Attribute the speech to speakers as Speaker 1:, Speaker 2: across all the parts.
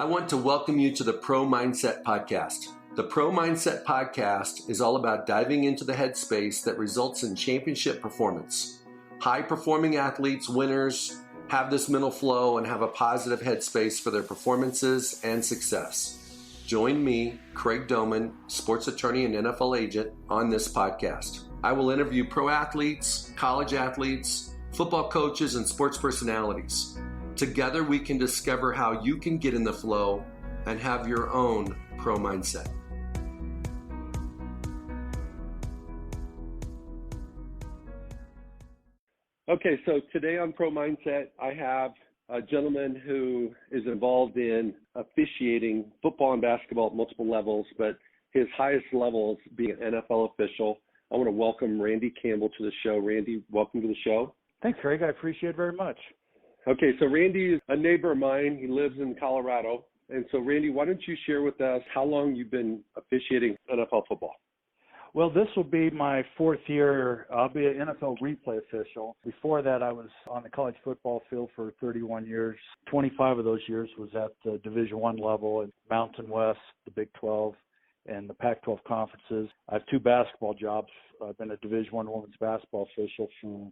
Speaker 1: I want to welcome you to the Pro Mindset Podcast. The Pro Mindset Podcast is all about diving into the headspace that results in championship performance. High-performing athletes, winners, have this mental flow and have a positive headspace for their performances and success. Join me, Craig Domann, sports attorney and NFL agent, on this podcast. I will interview pro athletes, college athletes, football coaches, and sports personalities. Together, we can discover how you can get in the flow and have your own pro mindset. Okay, so today on Pro Mindset, I have a gentleman who is involved in officiating football and basketball at multiple levels, but his highest level is being an NFL official. I want to welcome Randy Campbell to the show. Randy, welcome to the show.
Speaker 2: Thanks, Craig. I appreciate it very much.
Speaker 1: Okay, so Randy is a neighbor of mine. He lives in Colorado. And so, Randy, why don't you share with us how long you've been officiating NFL football?
Speaker 2: Well, this will be my fourth year. I'll be an NFL replay official. Before that, I was on the college football field for 31 years. 25 of those years was at the Division I level in Mountain West, the Big 12, and the Pac-12 conferences. I have two basketball jobs. I've been a Division I women's basketball official for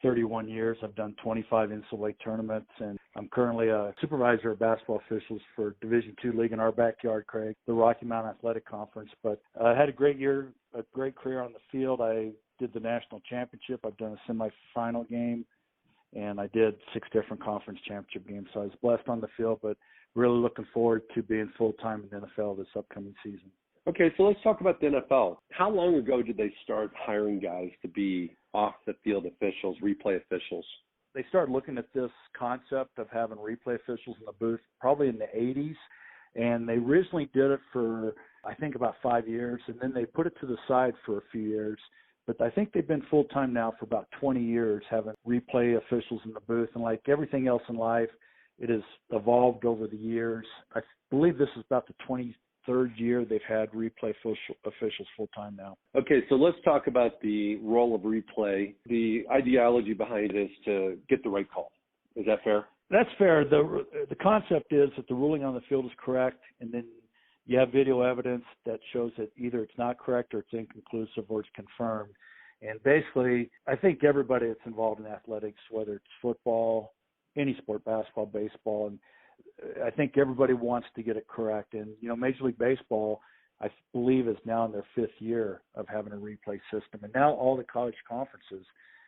Speaker 2: 31 years. I've done 25 NCAA tournaments, and I'm currently a supervisor of basketball officials for Division II league in our backyard, Craig, the Rocky Mountain Athletic Conference. But I had a great year, a great career on the field. I did the national championship. I've done a semifinal game, and I did 6 different conference championship games. So I was blessed on the field, but really looking forward to being full-time in the NFL this upcoming season.
Speaker 1: Okay, so let's talk about the NFL. How long ago did they start hiring guys to be off-the-field officials, replay officials?
Speaker 2: They started looking at this concept of having replay officials in the booth probably in the 80s, and they originally did it for, I think, about 5 years, and then they put it to the side for a few years. But I think they've been full-time now for about 20 years, having replay officials in the booth. And like everything else in life, it has evolved over the years. I believe this is about the 23rd year they've had replay officials full-time now. Okay,
Speaker 1: so let's talk about the role of replay. The ideology behind it is to get the right call. Is that fair?
Speaker 2: That's fair. The concept is that the ruling on the field is correct, and then you have video evidence that shows that either it's not correct or it's inconclusive or it's confirmed. And basically, I think everybody that's involved in athletics, whether it's football, any sport, basketball, baseball, and I think everybody wants to get it correct. And, Major League Baseball, I believe, is now in their 5th year of having a replay system. And now all the college conferences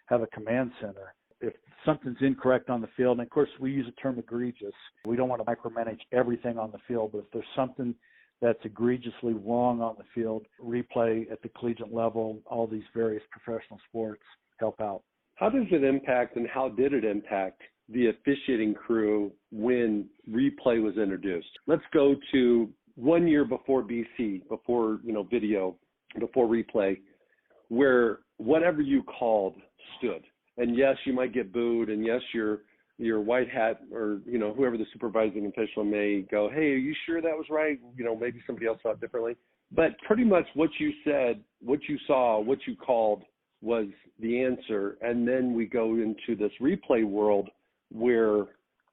Speaker 2: have a command center. If something's incorrect on the field, and of course we use the term egregious, we don't want to micromanage everything on the field, but if there's something that's egregiously wrong on the field, replay at the collegiate level, all these various professional sports help out.
Speaker 1: How does it impact, and how did it impact the officiating crew when replay was introduced? Let's go to 1 year before BC, before video, before replay, where whatever you called stood. And yes, you might get booed, and yes, your white hat or whoever the supervising official may go, hey, are you sure that was right? Maybe somebody else thought differently. But pretty much what you said, what you saw, what you called was the answer. And then we go into this replay world where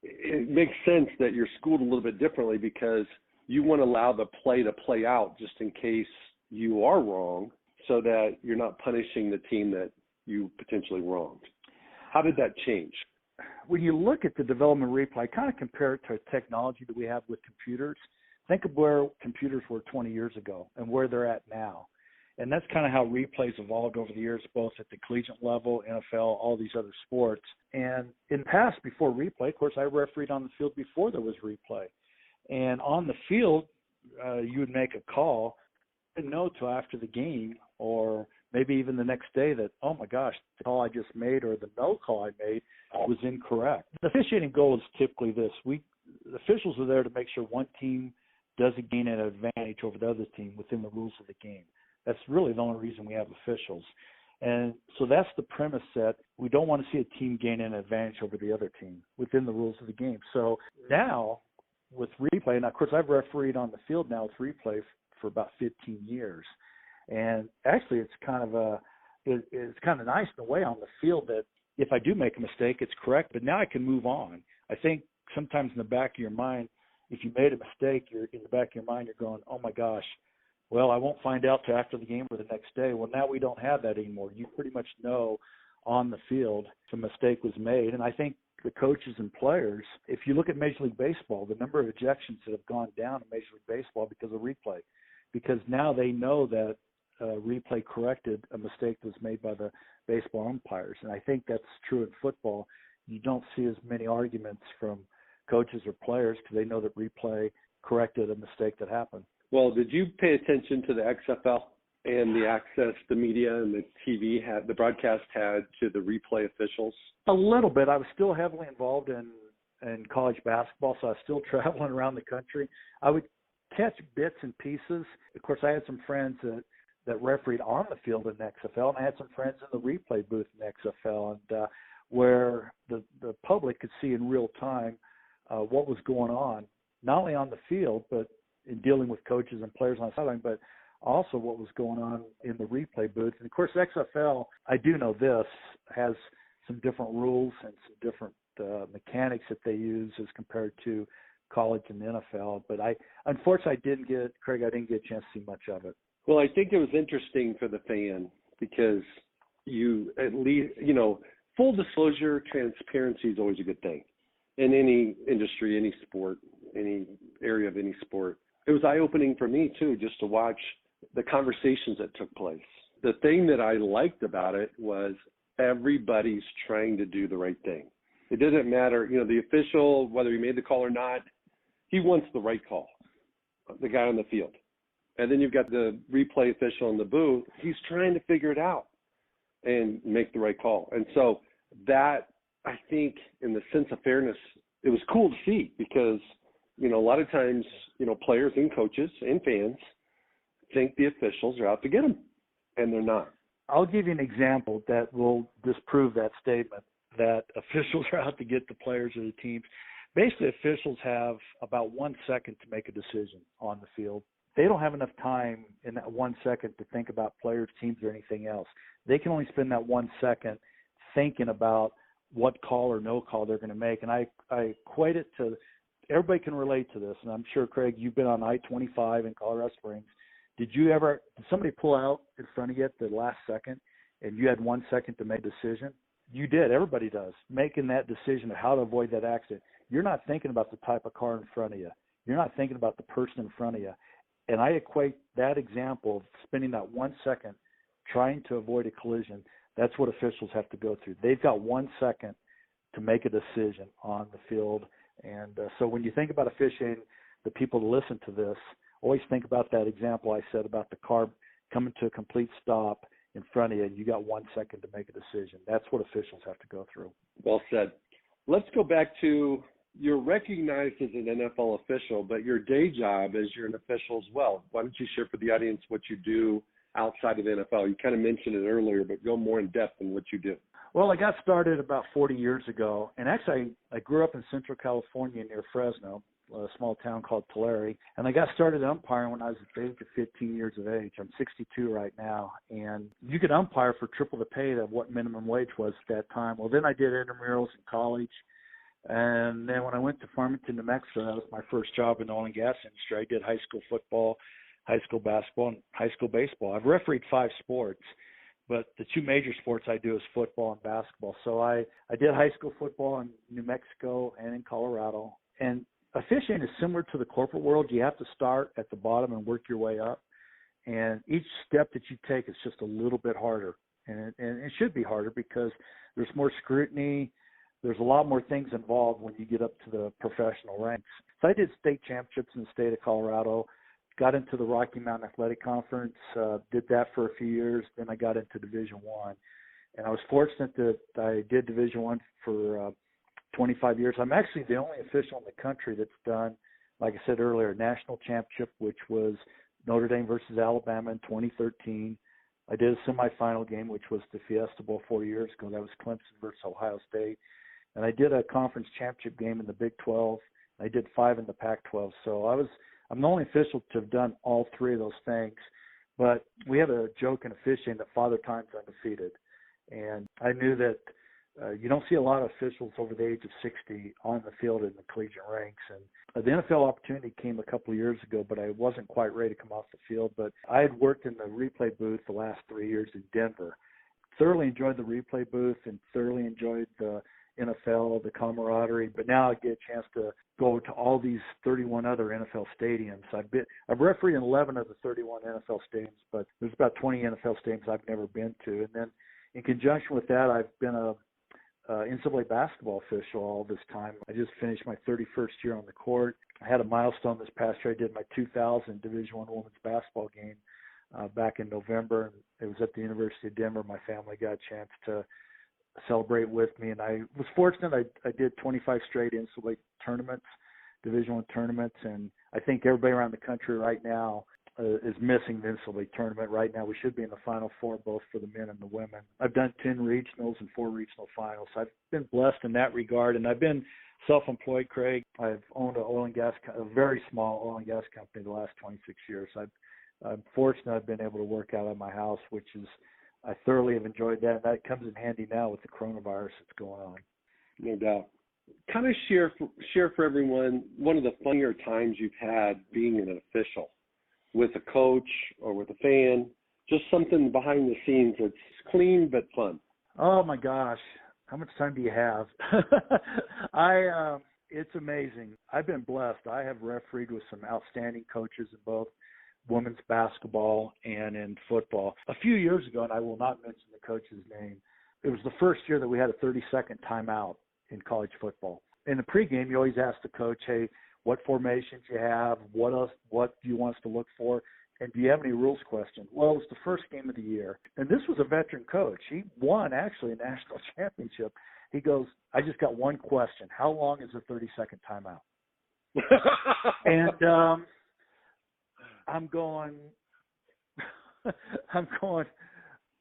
Speaker 1: it makes sense that you're schooled a little bit differently because you want to allow the play to play out just in case you are wrong so that you're not punishing the team that you potentially wronged. How did that change?
Speaker 2: When you look at the development of replay, I kind of compare it to technology that we have with computers. Think of where computers were 20 years ago and where they're at now. And that's kind of how replays evolved over the years, both at the collegiate level, NFL, all these other sports. And in the past, before replay, of course, I refereed on the field before there was replay. And on the field, you would make a call, didn't know till after the game or maybe even the next day that, oh my gosh, the call I just made or the no call I made was incorrect. The officiating goal is typically this. The officials are there to make sure one team doesn't gain an advantage over the other team within the rules of the game. That's really the only reason we have officials. And so that's the premise, that we don't want to see a team gain an advantage over the other team within the rules of the game. So now with replay, and of course I've refereed on the field now with replay for about 15 years. And actually it's kind of nice in a way on the field that if I do make a mistake, it's correct, but now I can move on. I think sometimes in the back of your mind, if you made a mistake, you're in the back of your mind, you're going, oh my gosh, well, I won't find out till after the game or the next day. Well, now we don't have that anymore. You pretty much know on the field if a mistake was made. And I think the coaches and players, if you look at Major League Baseball, the number of ejections that have gone down in Major League Baseball because of replay, because now they know that replay corrected a mistake that was made by the baseball umpires. And I think that's true in football. You don't see as many arguments from coaches or players because they know that replay corrected a mistake that happened.
Speaker 1: Well, did you pay attention to the XFL and the access the media and the TV had, the broadcast had to the replay officials?
Speaker 2: A little bit. I was still heavily involved in college basketball, so I was still traveling around the country. I would catch bits and pieces. Of course, I had some friends that refereed on the field in the XFL, and I had some friends in the replay booth in the XFL, and where the public could see in real time what was going on, not only on the field, but in dealing with coaches and players on the sideline, but also what was going on in the replay booth. And of course, XFL, I do know this, has some different rules and some different mechanics that they use as compared to college and the NFL. But unfortunately, I didn't get a chance to see much of it.
Speaker 1: Well, I think it was interesting for the fan because you at least, full disclosure, transparency is always a good thing in any industry, any sport, any area of any sport. It was eye-opening for me, too, just to watch the conversations that took place. The thing that I liked about it was everybody's trying to do the right thing. It doesn't matter, the official, whether he made the call or not, he wants the right call, the guy on the field. And then you've got the replay official in the booth. He's trying to figure it out and make the right call. And so that, I think, in the sense of fairness, it was cool to see because, a lot of times, players and coaches and fans think the officials are out to get them, and they're not.
Speaker 2: I'll give you an example that will disprove that statement, that officials are out to get the players or the teams. Basically, officials have about 1 second to make a decision on the field. They don't have enough time in that 1 second to think about players, teams, or anything else. They can only spend that 1 second thinking about what call or no call they're going to make. And I equate it to, everybody can relate to this, and I'm sure, Craig, you've been on I-25 in Colorado Springs. Did somebody pull out in front of you at the last second and you had 1 second to make a decision? You did. Everybody does. Making that decision of how to avoid that accident. You're not thinking about the type of car in front of you. You're not thinking about the person in front of you. And I equate that example of spending that 1 second trying to avoid a collision. That's what officials have to go through. They've got 1 second to make a decision on the field. And so when you think about officiating, the people that listen to this, always think about that example I said about the car coming to a complete stop in front of you, and you got 1 second to make a decision. That's what officials have to go through.
Speaker 1: Well said. Let's go back to, you're recognized as an NFL official, but your day job is you're an official as well. Why don't you share for the audience what you do outside of the NFL? You kind of mentioned it earlier, but go more in depth in what you do.
Speaker 2: Well, I got started about 40 years ago, and actually I grew up in Central California near Fresno, a small town called Tulare, and I got started umpiring when I was at the age of 15 years of age. I'm 62 right now, and you could umpire for triple the pay of what minimum wage was at that time. Well, then I did intramurals in college, and then when I went to Farmington, New Mexico, that was my first job in the oil and gas industry. I did high school football, high school basketball, and high school baseball. I've refereed 5 sports, but the 2 major sports I do is football and basketball. So I did high school football in New Mexico and in Colorado. And officiating is similar to the corporate world. You have to start at the bottom and work your way up. And each step that you take is just a little bit harder. And it should be harder because there's more scrutiny. There's a lot more things involved when you get up to the professional ranks. So I did state championships in the state of Colorado, got into the Rocky Mountain Athletic Conference, did that for a few years. Then I got into Division I. And I was fortunate that I did Division I for 25 years. I'm actually the only official in the country that's done, like I said earlier, a national championship, which was Notre Dame versus Alabama in 2013. I did a semifinal game, which was the Fiesta Bowl 4 years ago. That was Clemson versus Ohio State. And I did a conference championship game in the Big 12. I did 5 in the Pac-12. So I'm the only official to have done all 3 of those things. But we have a joke in officiating that Father Time's undefeated. And I knew that you don't see a lot of officials over the age of 60 on the field in the collegiate ranks. And The NFL opportunity came a couple of years ago, but I wasn't quite ready to come off the field. But I had worked in the replay booth the last 3 years in Denver. Thoroughly enjoyed the replay booth and thoroughly enjoyed the NFL, the camaraderie. But now I get a chance to go to all these 31 other NFL stadiums. I've refereed in 11 of the 31 NFL stadiums, but there's about 20 NFL stadiums I've never been to. And then in conjunction with that, I've been a NCAA basketball official all this time. I just finished my 31st year on the court. I had a milestone this past year. I did my 2000 Division I women's basketball game back in November. It was at the University of Denver. My family got a chance to celebrate with me, and I was fortunate. I did 25 straight NCAA tournaments, Division I tournaments, and I think everybody around the country right now is missing the NCAA tournament right now. We should be in the Final Four, both for the men and the women. I've done 10 regionals and 4 regional finals. I've been blessed in that regard, and I've been self-employed, Craig. I've owned a very small oil and gas company the last 26 years. I'm fortunate I've been able to work out of my house, which is, I thoroughly have enjoyed that. And that comes in handy now with the coronavirus that's going on.
Speaker 1: No doubt. Kind of share for everyone one of the funnier times you've had being an official, with a coach or with a fan, just something behind the scenes that's clean but fun.
Speaker 2: Oh my gosh, how much time do you have? It's amazing. I've been blessed. I have refereed with some outstanding coaches in both women's basketball and in football. A few years ago, and I will not mention the coach's name, it was the first year that we had a 30-second timeout in college football. In the pregame, you always ask the coach, hey, what formations you have, what do you want us to look for, and do you have any rules questions? Well, it was the first game of the year, and this was a veteran coach. He won, actually, a national championship. He goes, I just got one question. How long is a 30-second timeout? And I'm going,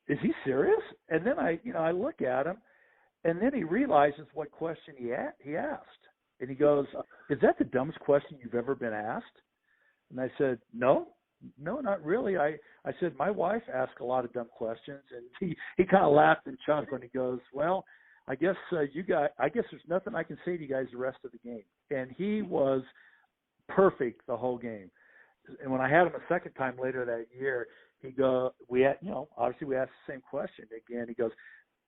Speaker 2: is he serious? And then I look at him, and then he realizes what question he asked. And he goes, is that the dumbest question you've ever been asked? And I said, no, not really. I said, my wife asked a lot of dumb questions. And he kind of laughed and chuckled, and he goes, well, I guess there's nothing I can say to you guys the rest of the game. And he was perfect the whole game. And when I had him a second time later that year, obviously we asked the same question again. He goes,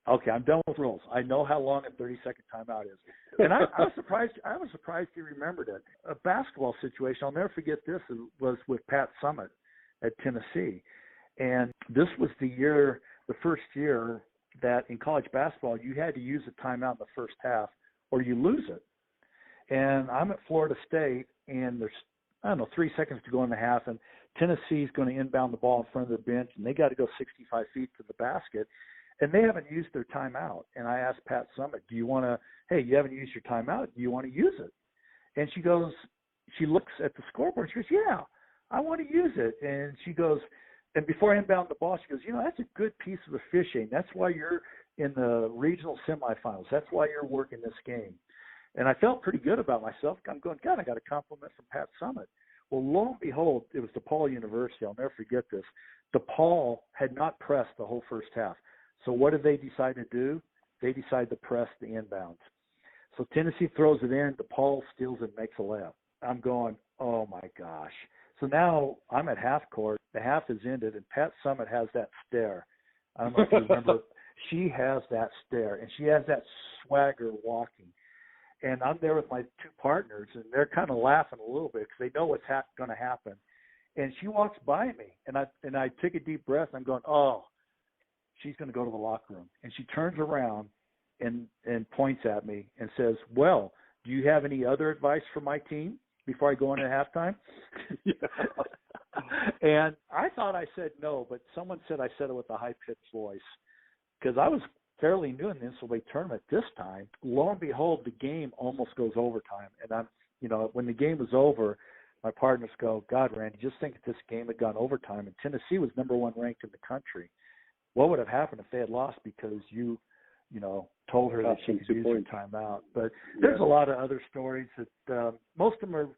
Speaker 2: okay, I'm done with rules. I know how long a 30-second timeout is. And I was surprised. I was surprised he remembered it. A basketball situation, I'll never forget this, was with Pat Summitt at Tennessee. And this was the first year that in college basketball, you had to use a timeout in the first half or you lose it. And I'm at Florida State, and there's 3 seconds to go in the half, and Tennessee's going to inbound the ball in front of the bench, and they got to go 65 feet to the basket, and they haven't used their timeout. And I asked Pat Summitt, you haven't used your timeout. Do you want to use it? And she looks at the scoreboard, and she goes, yeah, I want to use it. And she goes, and before I inbound the ball, she goes, that's a good piece of officiating. That's why you're in the regional semifinals. That's why you're working this game. And I felt pretty good about myself. I'm going, God, I got a compliment from Pat Summitt. Well, lo and behold, it was DePaul University. I'll never forget this. DePaul had not pressed the whole first half. So what did they decide to do? They decided to press the inbounds. So Tennessee throws it in. DePaul steals it and makes a layup. I'm going, oh, my gosh. So now I'm at half court. The half is ended, and Pat Summitt has that stare. I don't know if you remember. She has that stare, and she has that swagger walking. And I'm there with my two partners, and they're kind of laughing a little bit because they know what's going to happen. And she walks by me, and I take a deep breath. And I'm going, oh, she's going to go to the locker room. And she turns around and points at me and says, well, do you have any other advice for my team before I go into halftime? And I thought I said no, but someone said I said it with a high-pitched voice because I was fairly new in the NCAA tournament this time. Lo and behold, the game almost goes overtime. And when the game was over, my partners go, God, Randy, just think if this game had gone overtime and Tennessee was number 1 ranked in the country, what would have happened if they had lost because you told her that she could use her timeout? But there's a lot of other stories that most of them are,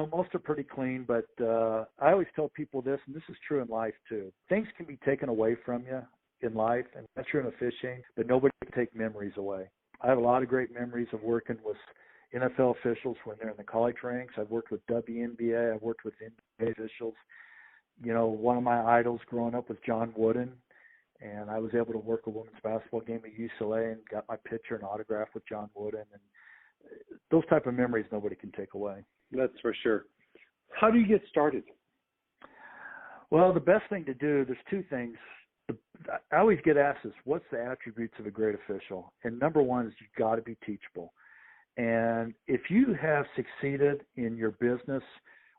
Speaker 2: most are pretty clean. But I always tell people this, and this is true in life too. Things can be taken away from you in life, and that's true in officiating, but nobody can take memories away. I have a lot of great memories of working with NFL officials when they're in the college ranks. I've worked with WNBA. I've worked with NBA officials. You know, one of my idols growing up was John Wooden, and I was able to work a women's basketball game at UCLA and got my picture and autograph with John Wooden. And those type of memories nobody can take away.
Speaker 1: That's for sure. How do you get started?
Speaker 2: Well, the best thing to do, there's two things. I always get asked this, what's the attributes of a great official? And number one is you've got to be teachable. And if you have succeeded in your business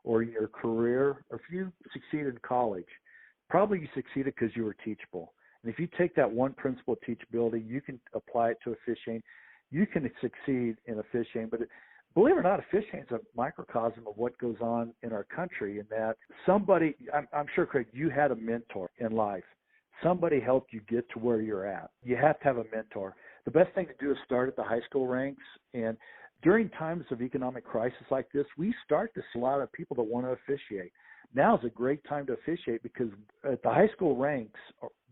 Speaker 2: or your career, or if you succeeded in college, probably you succeeded because you were teachable. And if you take that one principle of teachability, you can apply it to officiating. You can succeed in officiating. But believe it or not, officiating is a microcosm of what goes on in our country, in that somebody, I'm sure, Craig, you had a mentor in life. Somebody helped you get to where you're at. You have to have a mentor. The best thing to do is start at the high school ranks. And during times of economic crisis like this, we start to see a lot of people that want to officiate. Now is a great time to officiate because at the high school ranks,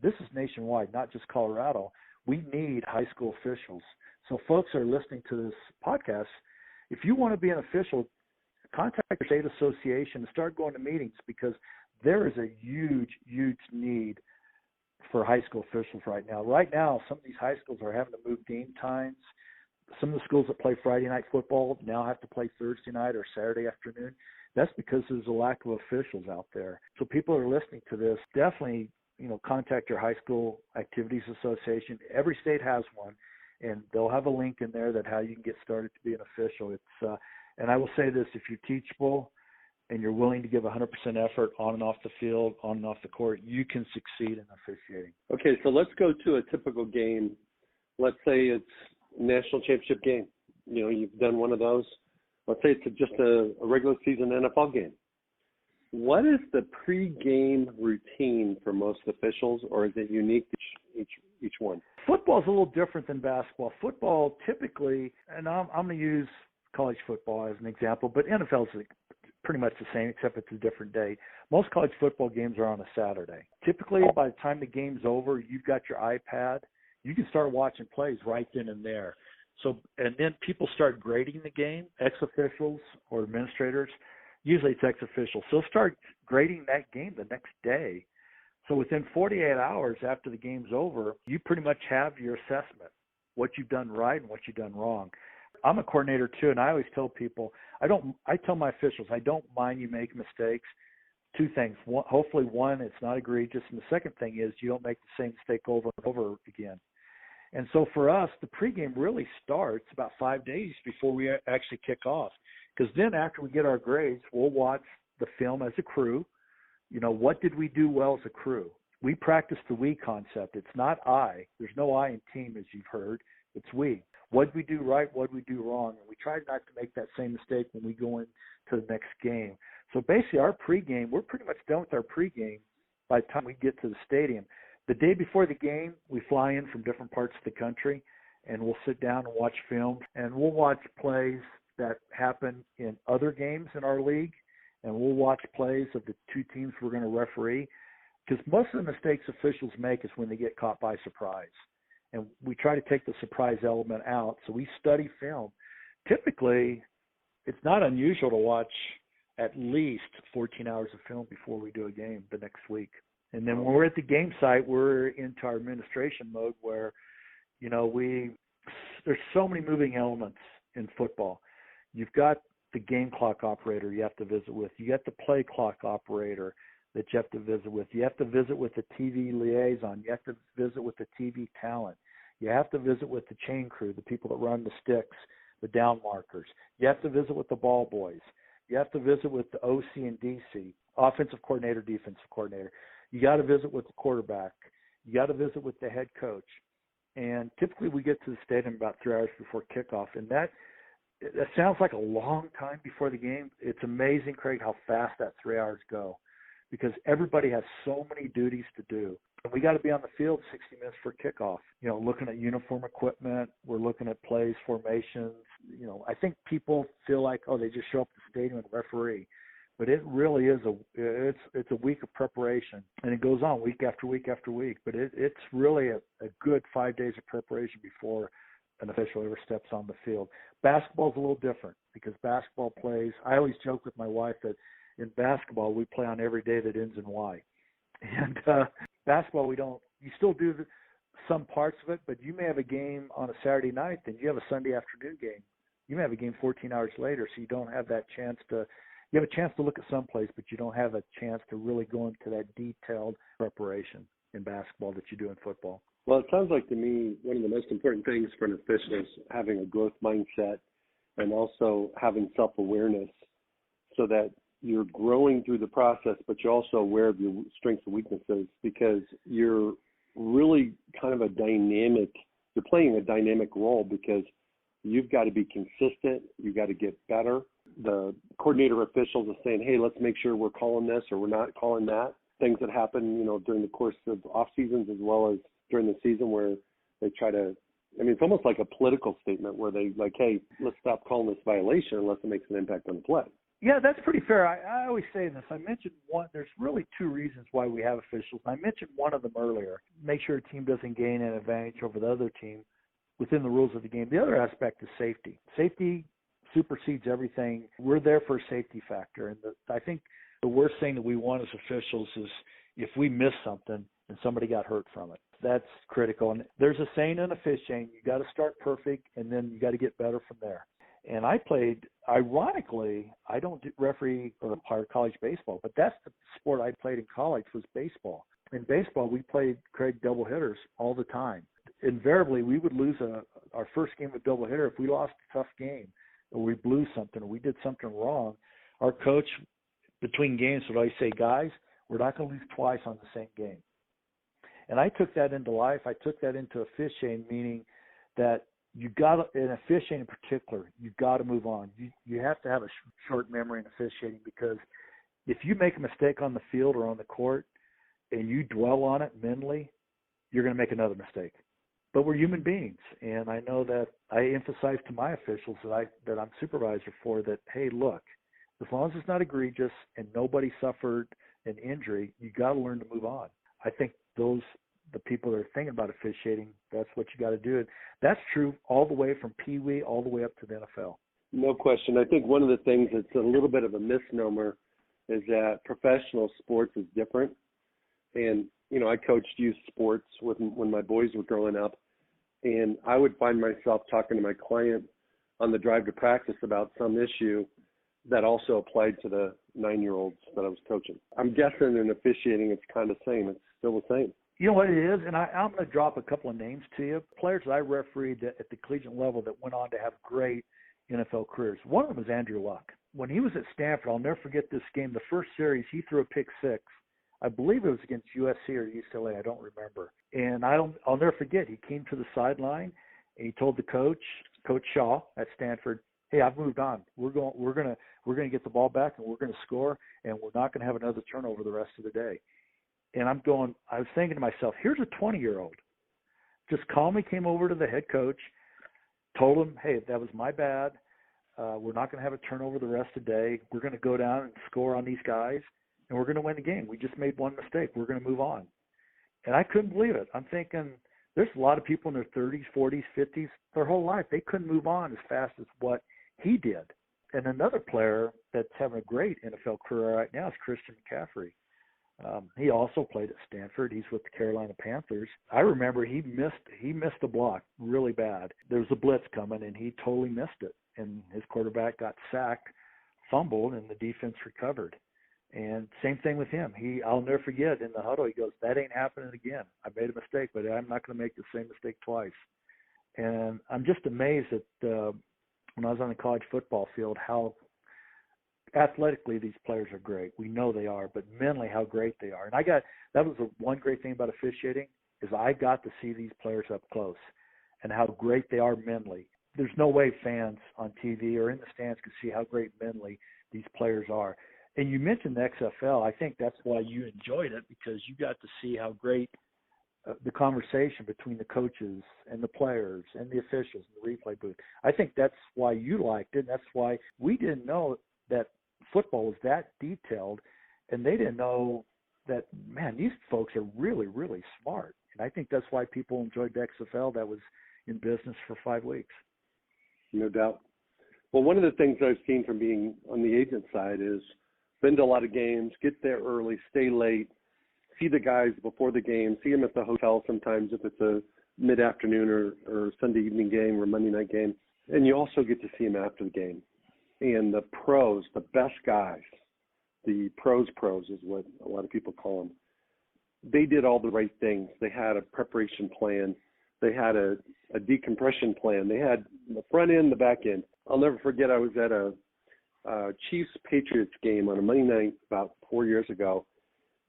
Speaker 2: this is nationwide, not just Colorado, we need high school officials. So folks that are listening to this podcast, if you want to be an official, contact your state association and start going to meetings, because there is a huge, huge need for high school officials right now. Right now, some of these high schools are having to move game times. Some of the schools that play Friday night football now have to play Thursday night or Saturday afternoon. That's because there's a lack of officials out there. So people who are listening to this, definitely, contact your high school activities association. Every state has one, and they'll have a link in there that how you can get started to be an official. And I will say this, if you're teachable and you're willing to give 100% effort on and off the field, on and off the court, you can succeed in officiating.
Speaker 1: Okay, so let's go to a typical game. Let's say it's a national championship game. You've done one of those. Let's say it's just a regular season NFL game. What is the pregame routine for most officials, or is it unique to each one?
Speaker 2: Football is a little different than basketball. Football typically, and I'm going to use college football as an example, but NFL is pretty much the same, except it's a different day. Most college football games are on a Saturday. Typically, by the time the game's over, you've got your iPad. You can start watching plays right then and there. So, and then people start grading the game, ex-officials or administrators. Usually it's ex-officials. So start grading that game the next day. So within 48 hours after the game's over, you pretty much have your assessment, what you've done right and what you've done wrong. I'm a coordinator too, and I always tell people, I tell my officials, I don't mind you making mistakes. Two things. Hopefully, one, it's not egregious. And the second thing is you don't make the same mistake over and over again. And so for us, the pregame really starts about 5 days before we actually kick off. Because then after we get our grades, we'll watch the film as a crew. What did we do well as a crew? We practice the we concept. It's not I. There's no I in team, as you've heard. It's we. What did we do right? What did we do wrong? And we try not to make that same mistake when we go into the next game. So basically our pregame, we're pretty much done with our pregame by the time we get to the stadium. The day before the game, we fly in from different parts of the country, and we'll sit down and watch film, and we'll watch plays that happen in other games in our league, and we'll watch plays of the two teams we're going to referee, because most of the mistakes officials make is when they get caught by surprise. And we try to take the surprise element out, so we study film. Typically, it's not unusual to watch at least 14 hours of film before we do a game the next week. And then when we're at the game site, we're into our administration mode where, there's so many moving elements in football. You've got the game clock operator you have to visit with. You got the play clock operator that you have to visit with. You have to visit with the TV liaison. You have to visit with the TV talent. You have to visit with the chain crew, the people that run the sticks, the down markers. You have to visit with the ball boys. You have to visit with the OC and DC, offensive coordinator, defensive coordinator. You got to visit with the quarterback. You got to visit with the head coach. And typically we get to the stadium about 3 hours before kickoff. And that sounds like a long time before the game. It's amazing, Craig, how fast that 3 hours go, because everybody has so many duties to do. And we got to be on the field 60 minutes for kickoff, looking at uniform equipment. We're looking at plays, formations. I think people feel like, they just show up at the stadium and referee. But it really is it's a week of preparation, and it goes on week after week after week. But it's really a good 5 days of preparation before an official ever steps on the field. Basketball's a little different because basketball plays. I always joke with my wife that in basketball we play on every day that ends in Y. And basketball, we don't. You still do some parts of it, but you may have a game on a Saturday night, then you have a Sunday afternoon game. You may have a game 14 hours later, so you don't have that chance to. You have a chance to look at some plays, but you don't have a chance to really go into that detailed preparation in basketball that you do in football.
Speaker 1: Well, it sounds like to me one of the most important things for an official is having a growth mindset and also having self-awareness so that you're growing through the process, but you're also aware of your strengths and weaknesses because you're really kind of you're playing a dynamic role because you've got to be consistent. You've got to get better. The coordinator officials are saying, hey, let's make sure we're calling this or we're not calling that. Things that happen, during the course of off seasons as well as during the season where they try to, it's almost like a political statement where they like, hey, let's stop calling this violation unless it makes an impact on the play.
Speaker 2: Yeah, that's pretty fair. I always say this. I mentioned one. There's really two reasons why we have officials. I mentioned one of them earlier. Make sure a team doesn't gain an advantage over the other team within the rules of the game. The other aspect is safety. Safety supersedes everything. We're there for a safety factor. And I think the worst thing that we want as officials is if we miss something and somebody got hurt from it. That's critical. And there's a saying in officiating, you got to start perfect, and then you got to get better from there. And I played, ironically, I don't referee or umpire college baseball, but that's the sport I played in college was baseball. In baseball, we played Craig doubleheaders all the time. Invariably, we would lose our first game of doubleheader if we lost a tough game or we blew something or we did something wrong. Our coach, between games, would always say, guys, we're not going to lose twice on the same game. And I took that into life. I took that into officiating, meaning that you got to, in officiating in particular, you got to move on. You have to have a short memory in officiating because if you make a mistake on the field or on the court and you dwell on it mentally, you're going to make another mistake. But we're human beings, and I know that I emphasize to my officials that I'm supervisor for that, hey, look, as long as it's not egregious and nobody suffered an injury, you got to learn to move on. I think the people that are thinking about officiating, that's what you got to do. And that's true all the way from Pee Wee all the way up to the NFL.
Speaker 1: No question. I think one of the things that's a little bit of a misnomer is that professional sports is different. And, I coached youth sports when my boys were growing up, and I would find myself talking to my client on the drive to practice about some issue that also applied to the 9-year-olds that I was coaching. I'm guessing in officiating it's kind of the same. It's still the same.
Speaker 2: You know what it is, and I'm going to drop a couple of names to you. Players that I refereed at the collegiate level that went on to have great NFL careers. One of them is Andrew Luck. When he was at Stanford, I'll never forget this game. The first series, he threw a pick six. I believe it was against USC or UCLA. I don't remember. And I'll never forget. He came to the sideline and he told the coach, Coach Shaw at Stanford, hey, I've moved on. We're going to get the ball back and we're going to score, and we're not going to have another turnover the rest of the day. And I was thinking to myself, here's a 20-year-old. Just calmly came over to the head coach, told him, hey, that was my bad. We're not going to have a turnover the rest of the day. We're going to go down and score on these guys, and we're going to win the game. We just made one mistake. We're going to move on. And I couldn't believe it. I'm thinking there's a lot of people in their 30s, 40s, 50s, their whole life, they couldn't move on as fast as what he did. And another player that's having a great NFL career right now is Christian McCaffrey. He also played at Stanford. He's with the Carolina Panthers. I remember he missed a block really bad. There was a blitz coming, and he totally missed it. And his quarterback got sacked, fumbled, and the defense recovered. And same thing with him. I'll never forget, in the huddle, he goes, that ain't happening again. I made a mistake, but I'm not going to make the same mistake twice. And I'm just amazed at when I was on the college football field how athletically these players are great. We know they are, but mentally how great they are. And that was the one great thing about officiating is I got to see these players up close and how great they are mentally. There's no way fans on TV or in the stands can see how great mentally these players are. And you mentioned the XFL. I think that's why you enjoyed it, because you got to see how great the conversation between the coaches and the players and the officials in the replay booth. I think that's why you liked it. And that's why we didn't know that football was that detailed, and they didn't know that, man, these folks are really, really smart. And I think that's why people enjoyed the XFL that was in business for 5 weeks.
Speaker 1: No doubt. Well, one of the things I've seen from being on the agent side is been to a lot of games, get there early, stay late, see the guys before the game, see them at the hotel sometimes if it's a mid-afternoon or Sunday evening game or Monday night game. And you also get to see them after the game. And the pros, the best guys, the pros is what a lot of people call them. They did all the right things. They had a preparation plan. They had a decompression plan. They had the front end, the back end. I'll never forget, I was at a Chiefs-Patriots game on a Monday night about 4 years ago,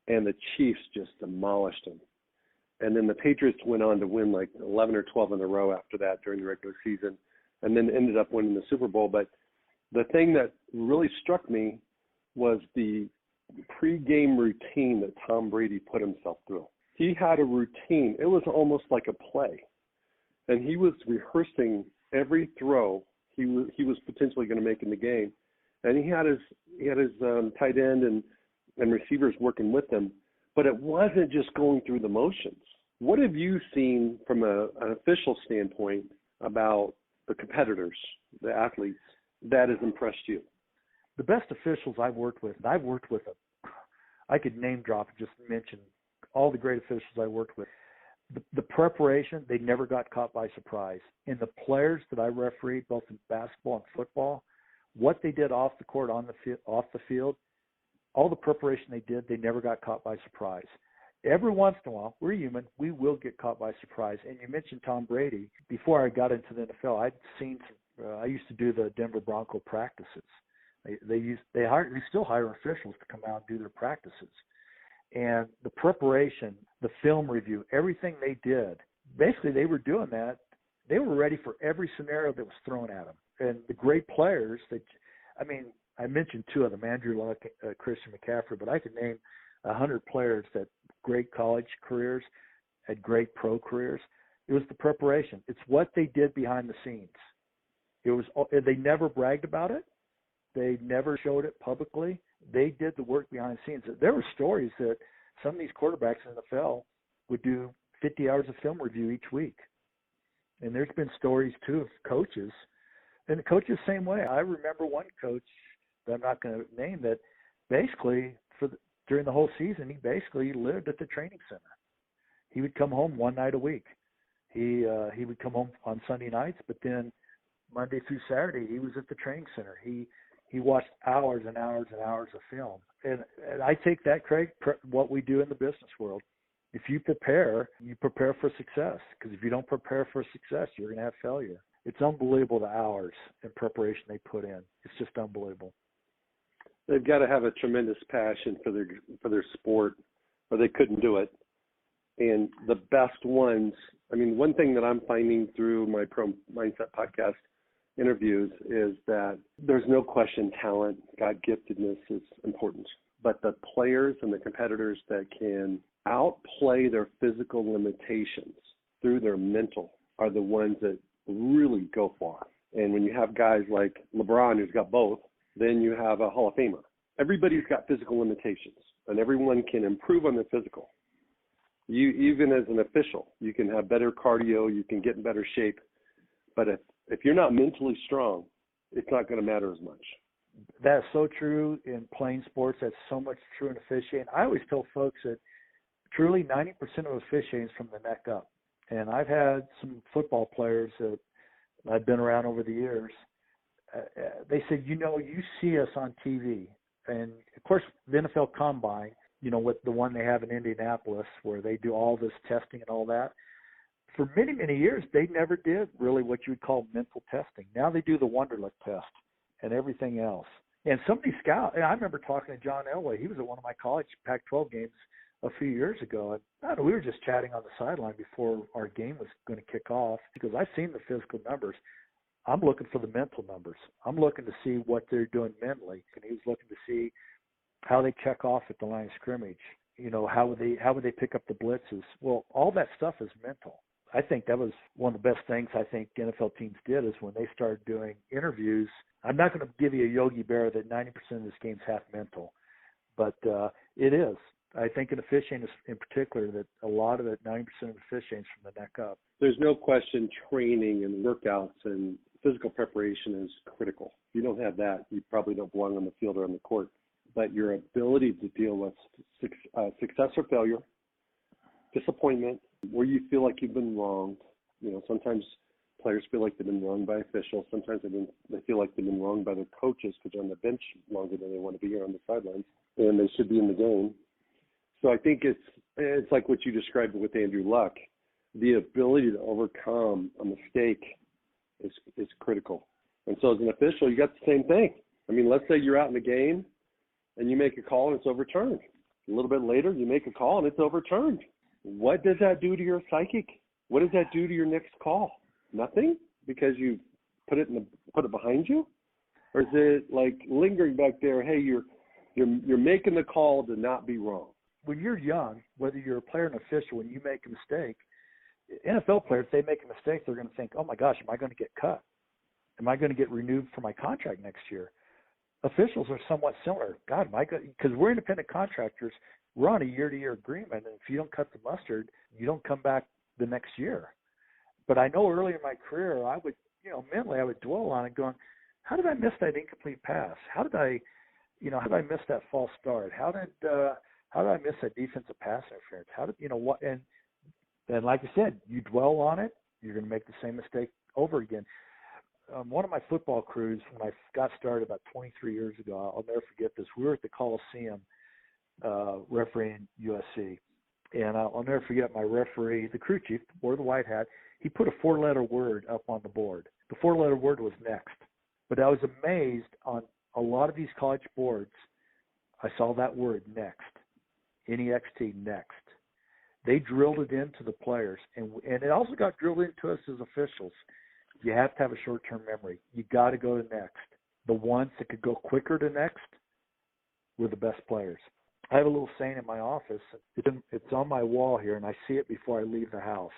Speaker 1: and the Chiefs just demolished them. And then the Patriots went on to win like 11 or 12 in a row after that during the regular season, and then ended up winning the Super Bowl. But the thing that really struck me was the pre-game routine that Tom Brady put himself through. He had a routine. It was almost like a play. And he was rehearsing every throw he was potentially going to make in the game. And he had his tight end and receivers working with him. But it wasn't just going through the motions. What have you seen from an official standpoint about the competitors, the athletes, that has impressed you?
Speaker 2: The best officials I've worked with, I could name drop and just mention all the great officials I worked with. The preparation, they never got caught by surprise. And the players that I refereed, both in basketball and football, what they did off the court, off the field, all the preparation they did, they never got caught by surprise. Every once in a while, we're human, we will get caught by surprise. And you mentioned Tom Brady. Before I got into the NFL, I used to do the Denver Bronco practices. They still hire officials to come out and do their practices. And the preparation, the film review, everything they did, basically they were doing that. They were ready for every scenario that was thrown at them. And the great players I mentioned two of them, Andrew Luck, Christian McCaffrey, but I could name 100 players that great college careers, had great pro careers. It was the preparation. It's what they did behind the scenes. They never bragged about it. They never showed it publicly. They did the work behind the scenes. There were stories that some of these quarterbacks in the NFL would do 50 hours of film review each week. And there's been stories, too, of coaches. And the coaches the same way. I remember one coach that I'm not going to name that basically during the whole season, he basically lived at the training center. He would come home one night a week. He would come home on Sunday nights, but then Monday through Saturday, he was at the training center. He watched hours and hours and hours of film. And I take that, Craig, what we do in the business world. If you prepare for success. Because if you don't prepare for success, you're going to have failure. It's unbelievable the hours and preparation they put in. It's just unbelievable.
Speaker 1: They've got to have a tremendous passion for their sport, or they couldn't do it. And the best ones, one thing that I'm finding through my Pro Mindset podcast interviews is that there's no question talent, God-giftedness is important. But the players and the competitors that can outplay their physical limitations through their mental are the ones that really go far. And when you have guys like LeBron, who's got both, then you have a Hall of Famer. Everybody's got physical limitations, and everyone can improve on their physical. You, even as an official, you can have better cardio, you can get in better shape. But if you're not mentally strong, it's not going to matter as much.
Speaker 2: That's so true in playing sports. That's so much true in officiating. I always tell folks that truly 90% of officiating is from the neck up. And I've had some football players that I've been around over the years. They said, you see us on TV. And, of course, the NFL Combine, with the one they have in Indianapolis where they do all this testing and all that. For many, many years, they never did really what you would call mental testing. Now they do the Wonderlic test and everything else. And some of these scouts, and I remember talking to John Elway. He was at one of my college Pac-12 games a few years ago. And we were just chatting on the sideline before our game was going to kick off because I've seen the physical numbers. I'm looking for the mental numbers. I'm looking to see what they're doing mentally. And he was looking to see how they check off at the line of scrimmage. How would they pick up the blitzes? Well, all that stuff is mental. I think that was one of the best things I think NFL teams did is when they started doing interviews. I'm not going to give you a Yogi Berra that 90% of this game's half mental, but it is. I think in officiating in particular that a lot of it, 90% of officiating is from the neck up.
Speaker 1: There's no question training and workouts and physical preparation is critical. If you don't have that, you probably don't belong on the field or on the court. But your ability to deal with success or failure, disappointment, where you feel like you've been wronged. Sometimes players feel like they've been wronged by officials. Sometimes they feel like they've been wronged by their coaches because they're on the bench longer than they want to be here on the sidelines, and they should be in the game. So I think it's like what you described with Andrew Luck. The ability to overcome a mistake is critical. And so as an official, you got the same thing. I mean, let's say you're out in the game and you make a call and it's overturned. A little bit later, you make a call and it's overturned. What does that do to your psychic? What does that do to your next call? Nothing, because you put it behind you? Or is it like lingering back there? Hey, you're making the call to not be wrong.
Speaker 2: When you're young, whether you're a player or an official, when you make a mistake, NFL players, if they make a mistake, they're going to think, oh my gosh, am I going to get cut? Am I going to get renewed for my contract next year? Officials are somewhat similar. God, am I going? Because we're independent contractors, we're on a year-to-year agreement, and if you don't cut the mustard, you don't come back the next year. But I know early in my career, I would, mentally, I would dwell on it, going, how did I miss that incomplete pass? How did I miss that false start? How did I miss that defensive pass interference? How did what? And like I said, you dwell on it, you're going to make the same mistake over again. One of my football crews, when I got started about 23 years ago, I'll never forget this. We were at the Coliseum refereeing USC. And I'll never forget my referee, the crew chief, wore the white hat. He put a 4-letter word up on the board. The 4-letter word was next. But I was amazed on a lot of these college boards, I saw that word next, N-E-X-T, next. They drilled it into the players. And it also got drilled into us as officials. You have to have a short-term memory. You got to go to next. The ones that could go quicker to next were the best players. I have a little saying in my office. It's on my wall here, and I see it before I leave the house.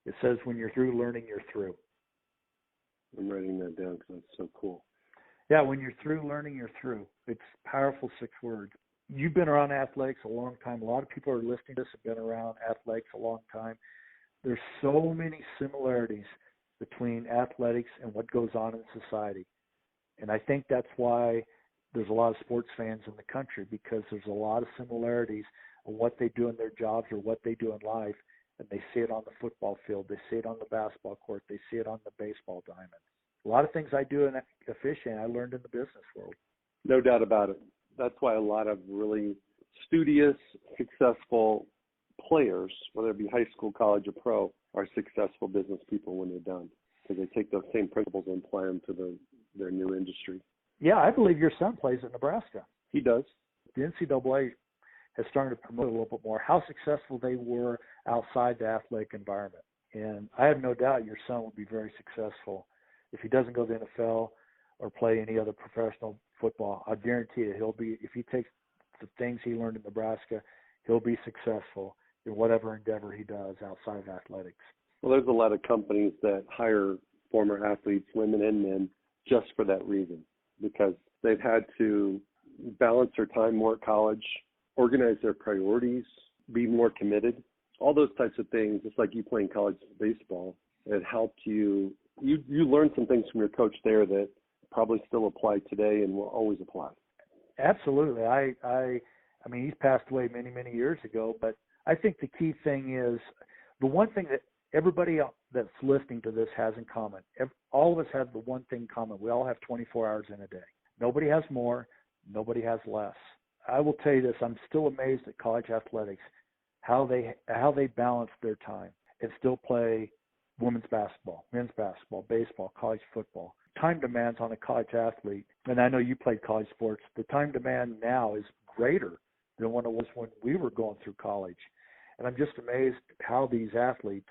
Speaker 2: It says, when you're through learning, you're through.
Speaker 1: I'm writing that down because that's so cool.
Speaker 2: Yeah, when you're through learning, you're through. It's powerful 6 words. You've been around athletics a long time. A lot of people are listening to this have been around athletics a long time. There's so many similarities between athletics and what goes on in society. And I think that's why there's a lot of sports fans in the country, because there's a lot of similarities of what they do in their jobs or what they do in life, and they see it on the football field, they see it on the basketball court, they see it on the baseball diamond. A lot of things I do in officiating, I learned in the business world.
Speaker 1: No doubt about it. That's why a lot of really studious, successful players, whether it be high school, college, or pro, are successful business people when they're done, because they take those same principles and apply them to their new industry.
Speaker 2: Yeah, I believe your son plays at Nebraska.
Speaker 1: He does.
Speaker 2: The NCAA has started to promote a little bit more how successful they were outside the athletic environment. And I have no doubt your son will be very successful. If he doesn't go to the NFL or play any other professional football, I guarantee you he'll be, if he takes the things he learned in Nebraska, he'll be successful in whatever endeavor he does outside of athletics.
Speaker 1: Well, there's a lot of companies that hire former athletes, women and men, just for that reason, because they've had to balance their time more at college, organize their priorities, be more committed, all those types of things. It's like you playing college baseball. It helped you learned some things from your coach there that probably still apply today and will always apply. Absolutely.
Speaker 2: I mean, he's passed away many, many years ago, but I think the key thing is the one thing that everybody that's listening to this has in common. All of us have the one thing in common. We all have 24 hours in a day. Nobody has more. Nobody has less. I will tell you this. I'm still amazed at college athletics, how they balance their time and still play women's basketball, men's basketball, baseball, college football. Time demands on a college athlete, and I know you played college sports, the time demand now is greater than what it was when we were going through college. And I'm just amazed how these athletes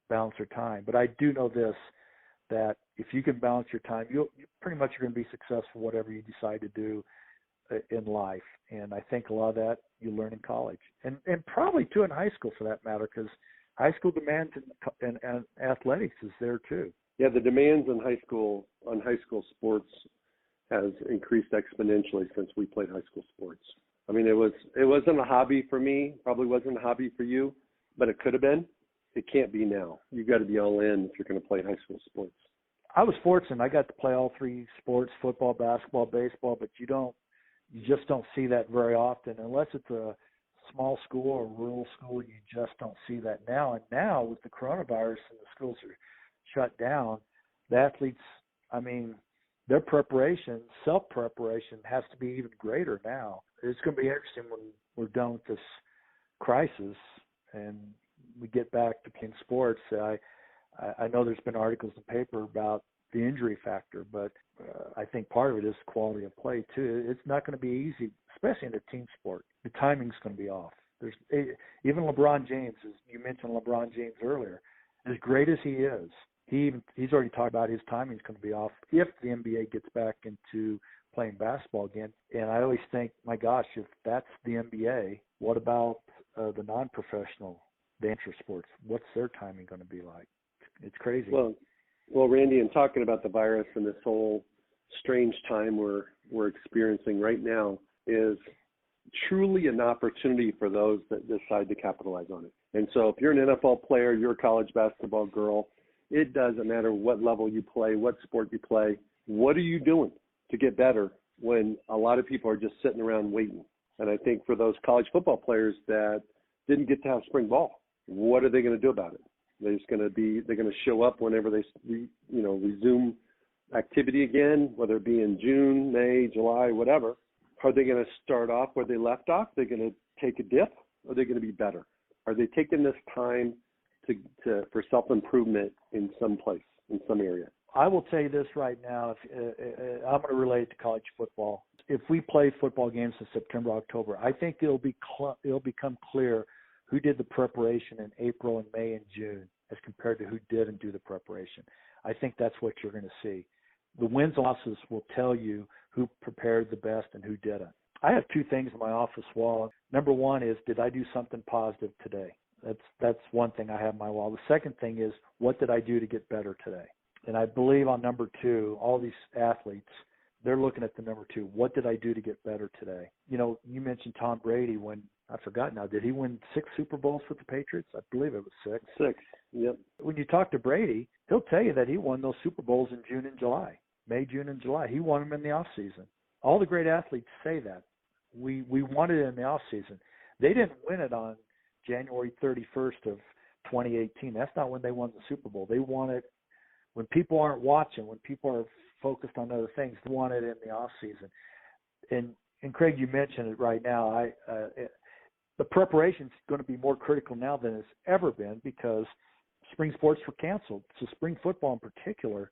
Speaker 2: balance their time. But I do know this, that if you can balance your time, you pretty much are going to be successful whatever you decide to do in life. And I think a lot of that you learn in college, and probably too in high school for that matter, because high school demands and athletics is there too. Yeah, the demands on high school sports has increased exponentially since we played high school sports. I mean, it wasn't a hobby for me, probably wasn't a hobby for you, but it could have been. It can't be now. You've got to be all in if you're going to play high school sports. I was fortunate. I got to play all three sports: football, basketball, baseball. But you just don't see that very often, unless it's a small school or rural school. You just don't see that now. And now with the coronavirus and the schools are shut down, the athletes, I mean, their preparation, self-preparation has to be even greater now. It's going to be interesting when we're done with this crisis and we get back to playing sports. I know there's been articles in the paper about the injury factor, but I think part of it is quality of play too. It's not going to be easy, especially in a team sport. The timing's going to be off. Even LeBron James, as you mentioned LeBron James earlier, as great as he is, he's already talked about his timing's going to be off if the NBA gets back into playing basketball again. And I always think, my gosh, if that's the NBA, what about the non-professional, the intra-sports? What's their timing going to be like? It's crazy.
Speaker 1: Well, Randy, in talking about the virus and this whole strange time we're experiencing right now is truly an opportunity for those that decide to capitalize on it. And so if you're an NFL player, you're a college basketball girl, it doesn't matter what level you play, what sport you play. What are you doing to get better when a lot of people are just sitting around waiting? And I think for those college football players that didn't get to have spring ball, what are they going to do about it? They're going to show up whenever they resume activity again, whether it be in June, May, July, whatever. Are they going to start off where they left off? Are they going to take a dip? Or are they going to be better? Are they taking this time for self-improvement in some place, in some area?
Speaker 2: I will tell you this right now. I'm going to relate it to college football. If we play football games in September, October, I think it'll become clear who did the preparation in April and May and June as compared to who didn't do the preparation. I think that's what you're going to see. The wins and losses will tell you who prepared the best and who didn't. I have two things on my office wall. Number one is, did I do something positive today? That's one thing I have on my wall. The second thing is, what did I do to get better today? And I believe on number two, all these athletes, they're looking at the number two. What did I do to get better today? You know, you mentioned Tom Brady. When I forgot now, did he win 6 Super Bowls with the Patriots? I believe it was 6.
Speaker 1: 6, yep.
Speaker 2: When you talk to Brady, he'll tell you that he won those Super Bowls in June and July, May, June, and July. He won them in the off season. All the great athletes say that. We won it in the off season. They didn't win it on January 31st of 2018. That's not when they won the Super Bowl. They won it when people aren't watching, when people are focused on other things. They won it in the off season. And Craig, you mentioned it right now. The preparation is going to be more critical now than it's ever been because spring sports were canceled. So spring football in particular,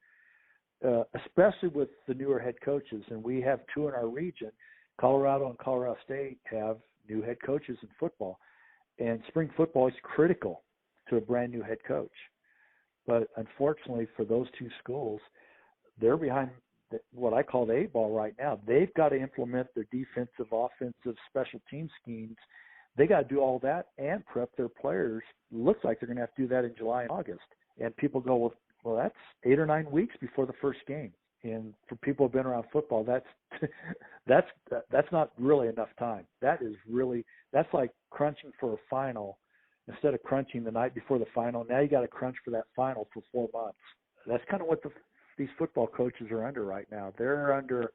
Speaker 2: especially with the newer head coaches, and we have 2 in our region. Colorado and Colorado State have new head coaches in football, and spring football is critical to a brand new head coach. But unfortunately for those 2 schools, they're behind what I call the 8 ball right now. They've got to implement their defensive, offensive, special team schemes. They got to do all that and prep their players. It looks like they're going to have to do that in July and August. And people go, well, that's 8 or 9 weeks before the first game. And for people who've been around football, that's not really enough time. That's like crunching for a final. Instead of crunching the night before the final, now you got to crunch for that final for 4 months. That's kind of what these football coaches are under right now. They're under.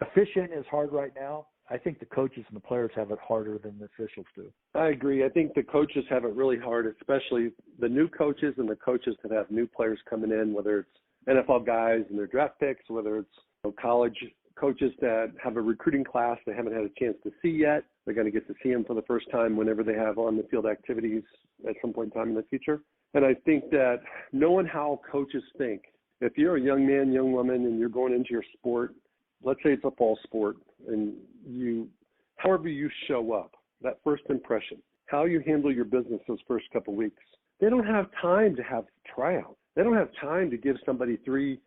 Speaker 2: Officiating is hard right now. I think the coaches and the players have it harder than the officials do.
Speaker 1: I agree. I think the coaches have it really hard, especially the new coaches and the coaches that have new players coming in, whether it's NFL guys and their draft picks, whether it's college coaches that have a recruiting class they haven't had a chance to see yet. They're going to get to see them for the first time whenever they have on-the-field activities at some point in time in the future. And I think that knowing how coaches think, if you're a young man, young woman, and you're going into your sport, let's say it's a fall sport, and however you show up, that first impression, how you handle your business those first couple of weeks, they don't have time to have tryouts. They don't have time to give somebody 3-4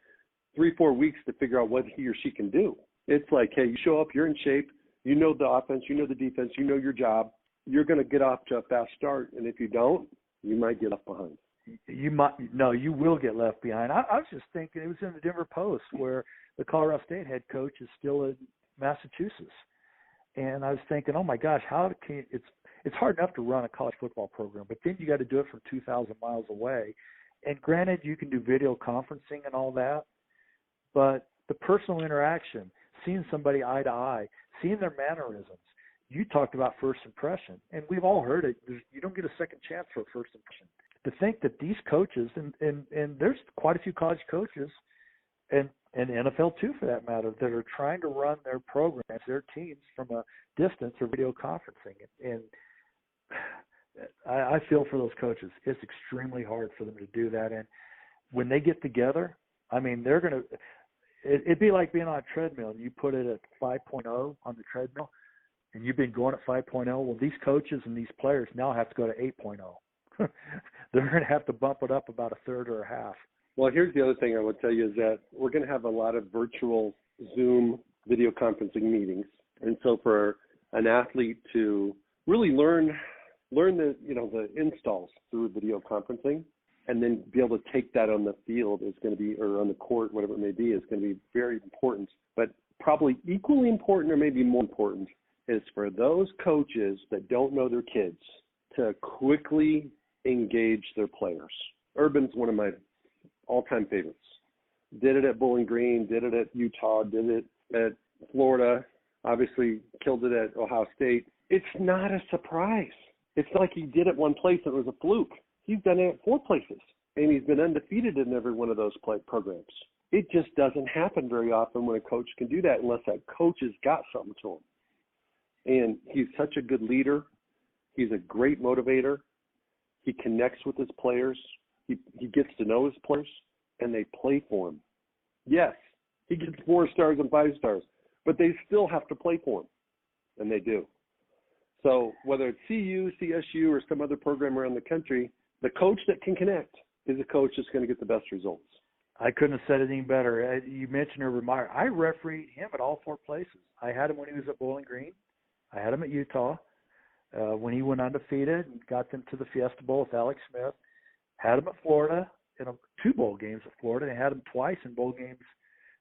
Speaker 1: weeks to figure out what he or she can do. It's like, hey, you show up, you're in shape, you know the offense, you know the defense, you know your job. You're going to get off to a fast start, and if you don't, you might get left behind.
Speaker 2: You will get left behind. I was just thinking, it was in the Denver Post where the Colorado State head coach is still in Massachusetts, and I was thinking, oh my gosh, it's hard enough to run a college football program, but then you got to do it from 2,000 miles away, And granted, you can do video conferencing and all that, but the personal interaction, seeing somebody eye to eye, seeing their mannerisms. You talked about first impression, and we've all heard it. You don't get a second chance for a first impression. To think that these coaches, and there's quite a few college coaches, and NFL too for that matter, that are trying to run their programs, their teams from a distance or video conferencing. And I feel for those coaches. It's extremely hard for them to do that. And when they get together, I mean, they're going to – it'd be like being on a treadmill and you put it at 5.0 on the treadmill and you've been going at 5.0. Well, these coaches and these players now have to go to 8.0. They're going to have to bump it up about a third or a half.
Speaker 1: Well, here's the other thing I would tell you is that we're going to have a lot of virtual Zoom video conferencing meetings. And so for an athlete to really learn the, the installs through video conferencing and then be able to take that on the field is going to be, or on the court, whatever it may be, is going to be very important. But probably equally important or maybe more important is for those coaches that don't know their kids to quickly engage their players. Urban's one of my all-time favorites. Did it at Bowling Green, did it at Utah, did it at Florida, obviously killed it at Ohio State. It's not a surprise. It's not like he did it one place and it was a fluke. He's done it at 4 places, and he's been undefeated in every one of those programs. It just doesn't happen very often when a coach can do that unless that coach has got something to him. And he's such a good leader. He's a great motivator. He connects with his players. He gets to know his players, and they play for him. Yes, he gets 4 stars and 5 stars, but they still have to play for him, and they do. So whether it's CU, CSU, or some other program around the country, the coach that can connect is a coach that's going to get the best results.
Speaker 2: I couldn't have said it any better. You mentioned Urban Meyer. I refereed him at all 4 places. I had him when he was at Bowling Green. I had him at Utah when he went undefeated and got them to the Fiesta Bowl with Alex Smith. Had him at Florida in 2 bowl games at Florida, and had him twice in bowl games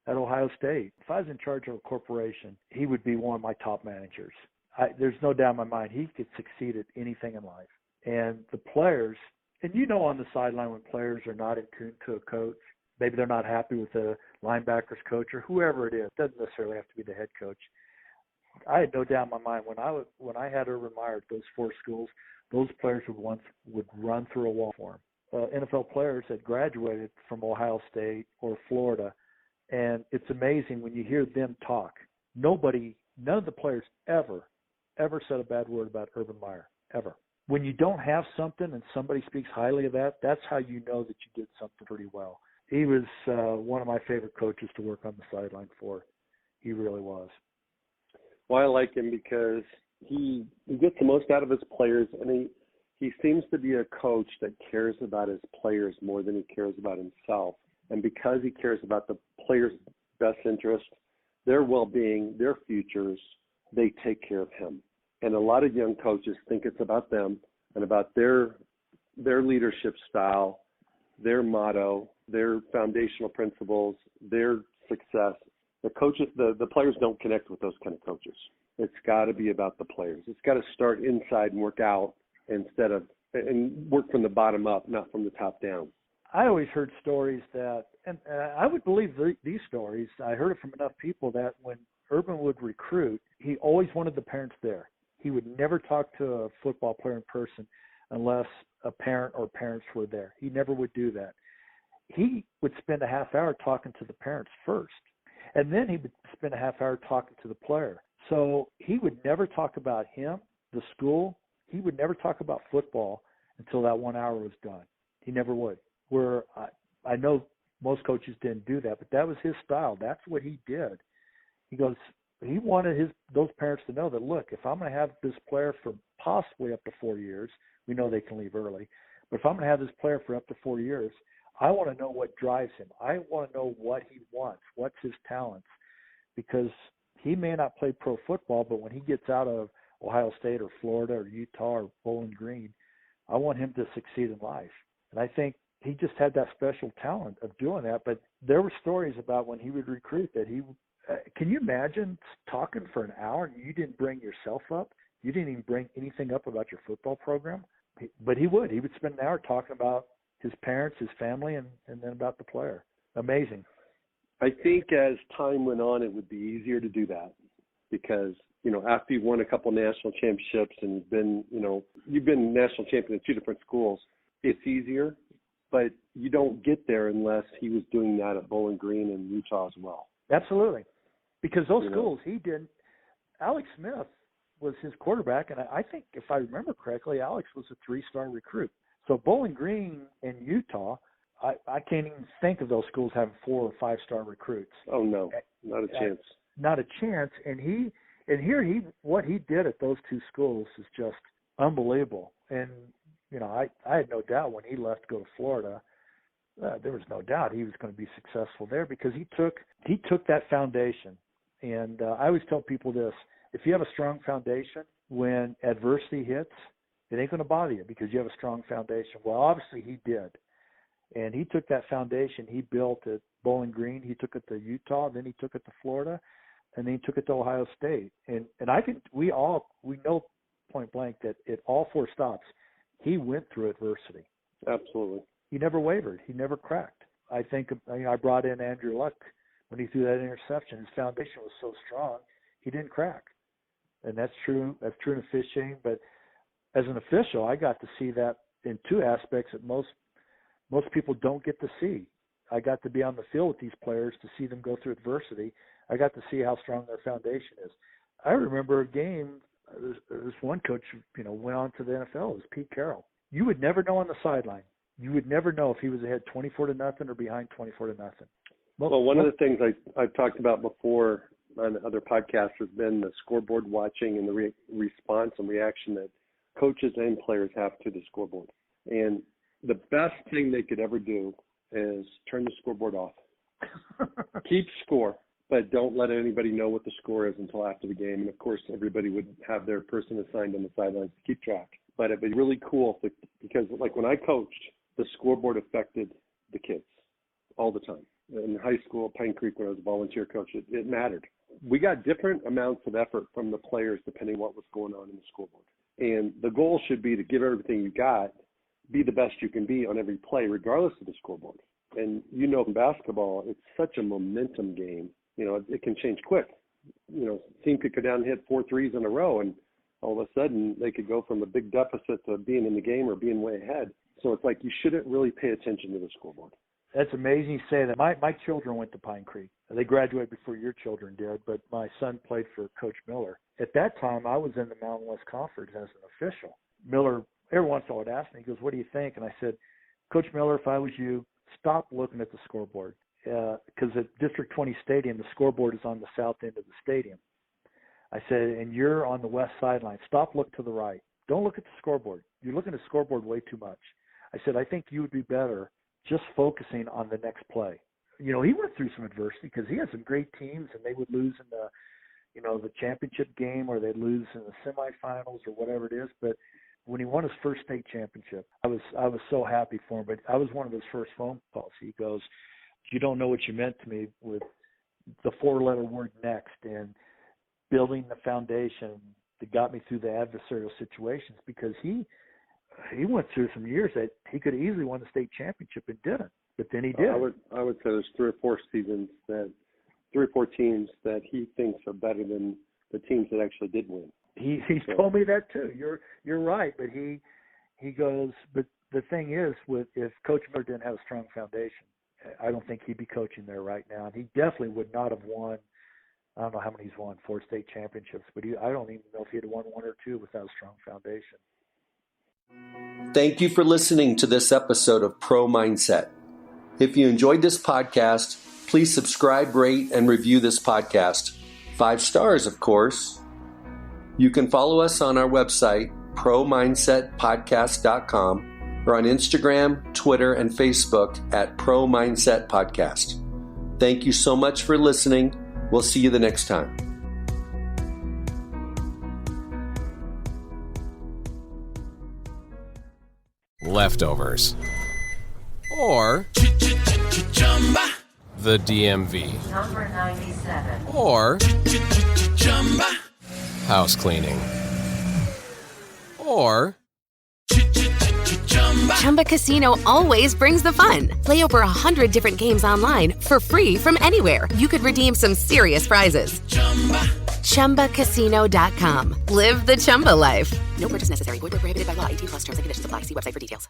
Speaker 2: at Ohio State. If I was in charge of a corporation, he would be one of my top managers. There's no doubt in my mind he could succeed at anything in life. And the players, and on the sideline when players are not in tune to a coach, maybe they're not happy with the linebackers coach or whoever it is. It doesn't necessarily have to be the head coach. I had no doubt in my mind when I had Urban Meyer at those 4 schools, those players would run through a wall for him. NFL players that graduated from Ohio State or Florida, and it's amazing when you hear them talk. None of the players ever said a bad word about Urban Meyer, ever. When you don't have something and somebody speaks highly of that, that's how you know that you did something pretty well. He was one of my favorite coaches to work on the sideline for. He really was.
Speaker 1: Well, I like him because he gets the most out of his players, and he seems to be a coach that cares about his players more than he cares about himself. And because he cares about the players' best interest, their well-being, their futures, they take care of him. And a lot of young coaches think it's about them and about their leadership style, their motto, their foundational principles, their success. The players don't connect with those kind of coaches. It's got to be about the players. It's got to start inside and work out and work from the bottom up, not from the top down.
Speaker 2: I always heard stories that, and I would believe these stories. I heard it from enough people that when Urban would recruit, he always wanted the parents there. He would never talk to a football player in person unless a parent or parents were there. He never would do that. He would spend a half hour talking to the parents first, and then he would spend a half hour talking to the player. So he would never talk about him, the school. He would never talk about football until that 1 hour was done. He never would. Where I know most coaches didn't do that, but that was his style. That's what he did. He goes, he wanted those parents to know that, look, if I'm going to have this player for possibly up to 4 years, we know they can leave early, but if I'm going to have this player for up to 4 years, I want to know what drives him. I want to know what he wants, what's his talents, because he may not play pro football, but when he gets out of Ohio State or Florida or Utah or Bowling Green, I want him to succeed in life. And I think he just had that special talent of doing that. But there were stories about when he would recruit that he can you imagine talking for an hour and you didn't bring yourself up? You didn't even bring anything up about your football program? But he would. He would spend an hour talking about his parents, his family, and then about the player. Amazing.
Speaker 1: I think as time went on, it would be easier to do that because, after you've won a couple national championships and you've been national champion in 2 different schools, it's easier, but you don't get there unless he was doing that at Bowling Green and Utah as well.
Speaker 2: Absolutely. Because those schools, he didn't. Alex Smith was his quarterback, and I think, if I remember correctly, Alex was a 3-star recruit. So Bowling Green and Utah, I can't even think of those schools having 4 or 5-star recruits.
Speaker 1: Oh no, not a chance.
Speaker 2: Not a chance. And what he did at those 2 schools is just unbelievable. And I had no doubt when he left to go to Florida, there was no doubt he was going to be successful there because he took that foundation. And I always tell people this: if you have a strong foundation, when adversity hits, it ain't going to bother you because you have a strong foundation. Well, obviously he did. And he took that foundation he built at Bowling Green. He took it to Utah, then he took it to Florida, and then he took it to Ohio State. And we know point blank that at all 4 stops, he went through adversity.
Speaker 1: Absolutely.
Speaker 2: He never wavered. He never cracked. I think I brought in Andrew Luck when he threw that interception. His foundation was so strong, he didn't crack. And that's true. That's true in officiating. But as an official, I got to see that in 2 aspects that most people don't get to see. I got to be on the field with these players to see them go through adversity. I got to see how strong their foundation is. I remember a game, this one coach, went on to the NFL. It was Pete Carroll. You would never know on the sideline. You would never know if he was ahead 24-0 or behind 24-0.
Speaker 1: Well, one of the things I've talked about before on other podcasts has been the scoreboard watching and the response and reaction that coaches and players have to the scoreboard. And the best thing they could ever do is turn the scoreboard off. Keep score, but don't let anybody know what the score is until after the game. And, of course, everybody would have their person assigned on the sidelines to keep track. But it'd be really cool because, like, when I coached, the scoreboard affected the kids all the time. In high school, Pine Creek, when I was a volunteer coach, it mattered. We got different amounts of effort from the players depending on what was going on in the scoreboard. And the goal should be to give everything you got, be the best you can be on every play, regardless of the scoreboard. And in basketball, it's such a momentum game. It can change quick. Team could go down and hit 4 threes in a row, and all of a sudden they could go from a big deficit to being in the game or being way ahead. So it's like you shouldn't really pay attention to the scoreboard. That's
Speaker 2: amazing you say that. My children went to Pine Creek. They graduated before your children did, but my son played for Coach Miller. At that time, I was in the Mountain West Conference as an official. Miller, every once in a while, would ask me, he goes, "What do you think?" And I said, "Coach Miller, if I was you, stop looking at the scoreboard." Because at District 20 Stadium, the scoreboard is on the south end of the stadium. I said, and you're on the west sideline. Stop, look to the right. Don't look at the scoreboard. You're looking at the scoreboard way too much. I said, I think you would be better just focusing on the next play. He went through some adversity because he had some great teams, and they would lose in the championship game, or they'd lose in the semifinals or whatever it is. But when he won his first state championship, I was so happy for him. But I was one of his first phone calls. He goes, "You don't know what you meant to me with the 4-letter word next and building the foundation that got me through the adversarial situations," because he went through some years that he could have easily won the state championship and didn't, but then he did.
Speaker 1: I would say there's 3 or 4 seasons 3 or 4 teams that he thinks are better than the teams that actually did win.
Speaker 2: He's told me that too. You're right, but he goes. But the thing is, if Coach Miller didn't have a strong foundation, I don't think he'd be coaching there right now, and he definitely would not have won. I don't know how many he's won, 4 state championships, but I don't even know if he'd have won 1 or 2 without a strong foundation.
Speaker 3: Thank you for listening to this episode of Pro Mindset. If you enjoyed this podcast, please subscribe, rate, and review this podcast. 5 stars, of course. You can follow us on our website, promindsetpodcast.com, or on Instagram, Twitter, and Facebook at Pro Mindset Podcast. Thank you so much for listening. We'll see you the next time.
Speaker 4: Leftovers. Or the DMV.
Speaker 5: Number 97.
Speaker 4: Or house cleaning. Or
Speaker 6: Chumba Casino always brings the fun. Play over 100 different games online for free from anywhere. You could redeem some serious prizes. ChumbaCasino.com. Live the Chumba life. No purchase necessary. Void where prohibited by law. 18+ terms and conditions apply. See website for details.